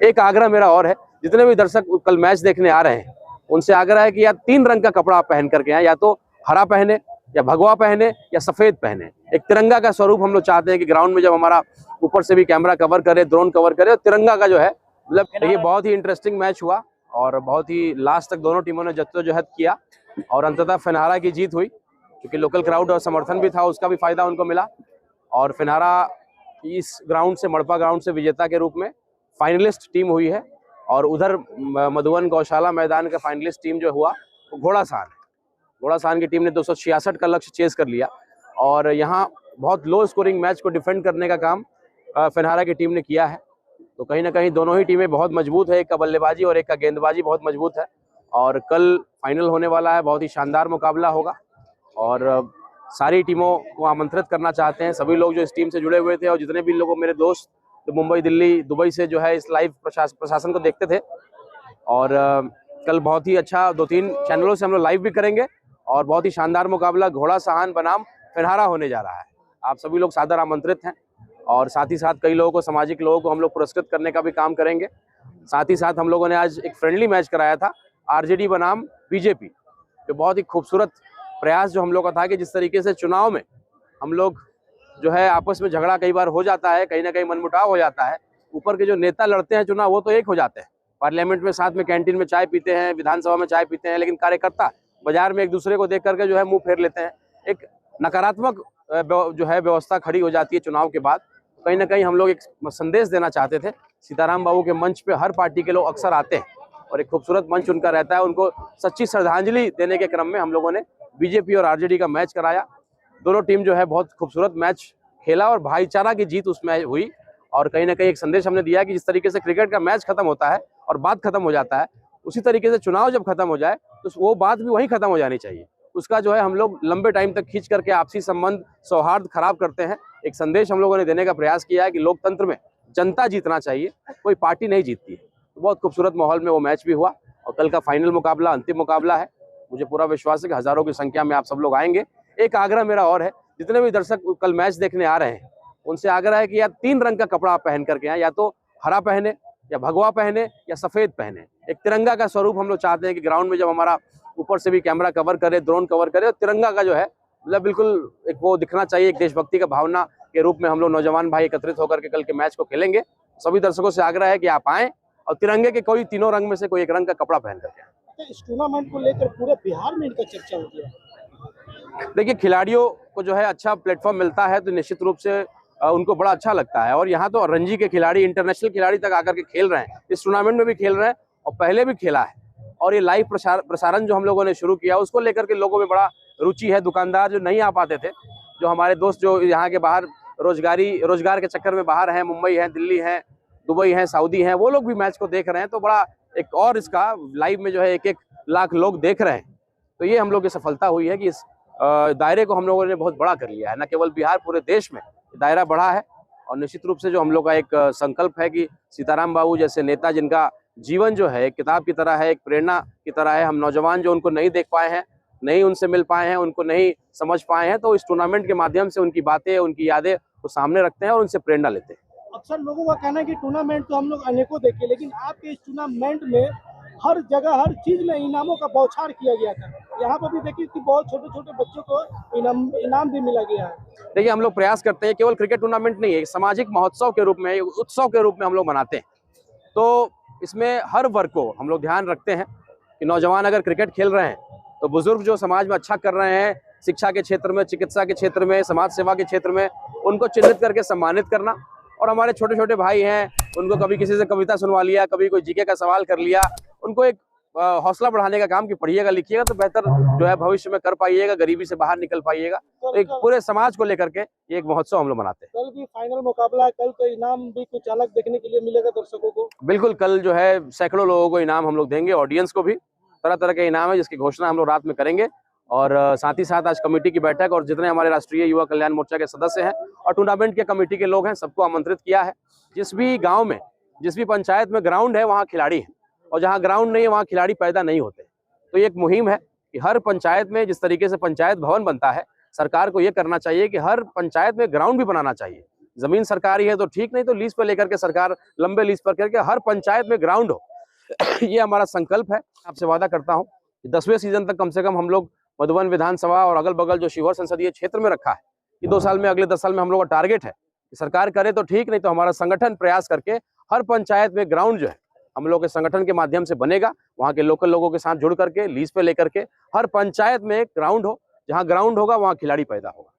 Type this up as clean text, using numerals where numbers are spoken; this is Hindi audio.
एक आग्रह मेरा और है, जितने भी दर्शक कल मैच देखने आ रहे हैं उनसे आग्रह है कि यार 3 रंग का कपड़ा आप पहन करके आए, या तो हरा पहने या भगवा पहने या सफेद पहने। एक तिरंगा का स्वरूप हम लोग चाहते हैं कि ग्राउंड में जब हमारा ऊपर से भी कैमरा कवर करे, ड्रोन कवर करे, और तिरंगा का जो है मतलब देखिए बहुत ही इंटरेस्टिंग मैच हुआ और बहुत ही लास्ट तक दोनों टीमों ने जद्दोजहद किया और अंततः फिनहारा की जीत हुई, क्योंकि लोकल क्राउड और समर्थन भी था, उसका भी फायदा उनको मिला। और फिनहारा इस ग्राउंड से, मड़पा ग्राउंड से विजेता के रूप में फाइनलिस्ट टीम हुई है। और उधर मधुबन गौशाला मैदान का फाइनलिस्ट टीम जो हुआ वो घोड़ासान है। घोड़ासान की टीम ने 266 का लक्ष्य चेस कर लिया और यहाँ बहुत लो स्कोरिंग मैच को डिफेंड करने का काम फिनहारा की टीम ने किया है। तो कहीं ना कहीं दोनों ही टीमें बहुत मजबूत है, एक का बल्लेबाजी और एक का गेंदबाजी बहुत मजबूत है। और कल फाइनल होने वाला है, बहुत ही शानदार मुकाबला होगा और सारी टीमों को आमंत्रित करना चाहते हैं। सभी लोग जो इस टीम से जुड़े हुए थे और जितने भी लोगों, मेरे दोस्त जो मुंबई, दिल्ली, दुबई से जो है इस लाइव प्रशासन को देखते थे। और कल बहुत ही अच्छा 2-3 चैनलों से हम लोग लाइव भी करेंगे और बहुत ही शानदार मुकाबला घोड़ासान बनाम फिनहारा होने जा रहा है। आप सभी लोग सादर आमंत्रित हैं और साथ ही साथ कई लोगों को, सामाजिक लोगों को हम लोग पुरस्कृत करने का भी काम करेंगे। साथ ही साथ हम लोगों ने आज एक फ्रेंडली मैच कराया था आरजेडी बनाम बीजेपी, जो बहुत ही खूबसूरत प्रयास जो हम लोग का था कि जिस तरीके से चुनाव में हम लोग जो है आपस में झगड़ा कई बार हो जाता है, कहीं ना कहीं मनमुटाव हो जाता है, ऊपर के जो नेता लड़ते हैं चुनाव वो तो एक हो जाते हैं, पार्लियामेंट में साथ में कैंटीन में चाय पीते हैं, विधानसभा में चाय पीते हैं, लेकिन कार्यकर्ता बाजार में एक दूसरे को देख करके जो है मुंह फेर लेते हैं। एक नकारात्मक जो है व्यवस्था खड़ी हो जाती है चुनाव के बाद। कहीं ना कहीं हम लोग एक संदेश देना चाहते थे। सीताराम बाबू के मंच पे हर पार्टी के लोग अक्सर आते हैं और एक खूबसूरत मंच उनका रहता है, उनको सच्ची श्रद्धांजलि देने के क्रम में हम लोगों ने बीजेपी और आरजेडी का मैच कराया। दोनों टीम जो है बहुत खूबसूरत मैच खेला और भाईचारा की जीत उसमें हुई। और कहीं ना कहीं एक संदेश हमने दिया कि जिस तरीके से क्रिकेट का मैच खत्म होता है और बात खत्म हो जाता है, उसी तरीके से चुनाव जब खत्म हो जाए तो वो बात भी वहीं खत्म हो जानी चाहिए। उसका जो है हम लोग लंबे टाइम तक खींच करके आपसी संबंध, सौहार्द खराब करते हैं। एक संदेश हम लोगों ने देने का प्रयास किया है कि लोकतंत्र में जनता जीतना चाहिए, कोई पार्टी नहीं जीतती है। तो बहुत खूबसूरत माहौल में वो मैच भी हुआ और कल का फाइनल मुकाबला, अंतिम मुकाबला है। मुझे पूरा विश्वास है कि हजारों की संख्या में आप सब लोग आएंगे। एक आग्रह मेरा और है, जितने भी दर्शक कल मैच देखने आ रहे हैं उनसे आग्रह है कि यार 3 रंग का कपड़ा आप पहन करके आए, या तो हरा पहने या भगवा पहने या सफेद पहने। एक तिरंगा का स्वरूप हम लोग चाहते हैं कि ग्राउंड में जब हमारा ऊपर से भी कैमरा कवर करे, ड्रोन कवर करे, और तिरंगा का जो है मतलब बिल्कुल एक वो दिखना चाहिए, एक देशभक्ति का भावना के रूप में हम लोग नौजवान भाई एकत्रित होकर के कल के मैच को खेलेंगे। सभी दर्शकों से आग्रह है कि आप आएं और तिरंगे के कोई तीनों रंग में से कोई एक रंग का कपड़ा पहन करके आए। इस टूर्नामेंट को लेकर पूरे बिहार में इनका चर्चा हो गया। देखिए, खिलाड़ियों को जो है अच्छा प्लेटफॉर्म मिलता है तो निश्चित रूप से उनको बड़ा अच्छा लगता है। और यहाँ तो रणजी के खिलाड़ी, इंटरनेशनल खिलाड़ी तक आकर के खेल रहे हैं, इस टूर्नामेंट में भी खेल रहे हैं और पहले भी खेला है। और ये लाइव प्रसारण जो हम लोगों ने शुरू किया उसको लेकर के लोगों में बड़ा रुचि है। दुकानदार जो नहीं आ पाते थे, जो हमारे दोस्त जो यहाँ के बाहर रोजगार के चक्कर में बाहर हैं, मुंबई हैं, दिल्ली हैं, दुबई हैं, सऊदी हैं, वो लोग भी मैच को देख रहे हैं। तो बड़ा एक और इसका लाइव में जो है 1-1 लाख लोग देख रहे हैं। तो ये हम लोग की सफलता हुई है कि इस दायरे को हम लोगों ने बहुत बड़ा कर लिया है। न केवल बिहार, पूरे देश में दायरा बढ़ा है। और निश्चित रूप से जो हम लोग का एक संकल्प है कि सीताराम बाबू जैसे नेता, जिनका जीवन जो है एक किताब की तरह है, एक प्रेरणा की तरह है, हम नौजवान जो उनको नहीं देख पाए हैं, नहीं उनसे मिल पाए हैं, उनको नहीं समझ पाए हैं, तो इस टूर्नामेंट के माध्यम से उनकी बातें, उनकी यादें को सामने रखते हैं और उनसे प्रेरणा लेते हैं। अक्सर लोगों का कहना है कि टूर्नामेंट तो हम लोग अनेकों देखे, लेकिन आपके इस टूर्नामेंट में हर जगह, हर चीज में इनामों का बौछार किया गया था। यहाँ पर भी देखिए कि बहुत छोटे छोटे बच्चों को इनाम भी मिला गया है। देखिए, हम लोग प्रयास करते हैं, केवल क्रिकेट टूर्नामेंट नहीं है, सामाजिक महोत्सव के रूप में, उत्सव के रूप में हम लोग मनाते हैं। तो इसमें हर वर्ग को हम लोग ध्यान रखते हैं कि नौजवान अगर क्रिकेट खेल रहे हैं तो बुजुर्ग जो समाज में अच्छा कर रहे हैं, शिक्षा के क्षेत्र में, चिकित्सा के क्षेत्र में, समाज सेवा के क्षेत्र में, उनको चिन्हित करके सम्मानित करना। और हमारे छोटे छोटे भाई हैं, उनको कभी किसी से कविता सुनवा लिया, कभी कोई जीके का सवाल कर लिया, उनको एक हौसला बढ़ाने का काम कि पढ़िएगा, लिखिएगा तो बेहतर जो है भविष्य में कर पाइएगा, गरीबी से बाहर निकल पाइएगा। तो एक पूरे समाज को लेकर के एक महोत्सव हम लोग मनाते हैं। कल भी फाइनल मुकाबला है, कल तो इनाम भी कुछ अलग देखने के लिए मिलेगा दर्शकों को। बिल्कुल, कल जो है सैकड़ों लोगों को इनाम हम लोग देंगे, ऑडियंस को भी तरह तरह के इनाम है, जिसकी घोषणा हम लोग रात में करेंगे। और साथ ही साथ आज कमेटी की बैठक और जितने हमारे राष्ट्रीय युवा कल्याण मोर्चा के सदस्य हैं और टूर्नामेंट के कमेटी के लोग हैं, सबको आमंत्रित किया है। जिस भी गांव में, जिस भी पंचायत में ग्राउंड है वहाँ खिलाड़ी है, और जहाँ ग्राउंड नहीं है वहाँ खिलाड़ी पैदा नहीं होते। तो ये एक मुहिम है कि हर पंचायत में, जिस तरीके से पंचायत भवन बनता है, सरकार को ये करना चाहिए कि हर पंचायत में ग्राउंड भी बनाना चाहिए, जमीन सरकारी है तो ठीक, नहीं तो लीज पे लेकर के सरकार लंबे लीज पर करके हर पंचायत में ग्राउंड हो। ये हमारा संकल्प है। आपसे वादा करता हूँ 10वें सीजन तक कम से कम हम लोग मधुबन विधानसभा और अगल बगल जो शिवहर संसदीय क्षेत्र में रखा है, कि 2 साल में, अगले 10 साल में हम लोग का टारगेट है कि सरकार करे तो ठीक, नहीं तो हमारा संगठन प्रयास करके हर पंचायत में ग्राउंड जो है हम लोग के संगठन के माध्यम से बनेगा। वहाँ के लोकल लोगों के साथ जुड़ करके लीज पे लेकर के हर पंचायत में एक ग्राउंड हो, जहाँ ग्राउंड होगा वहाँ खिलाड़ी पैदा होगा।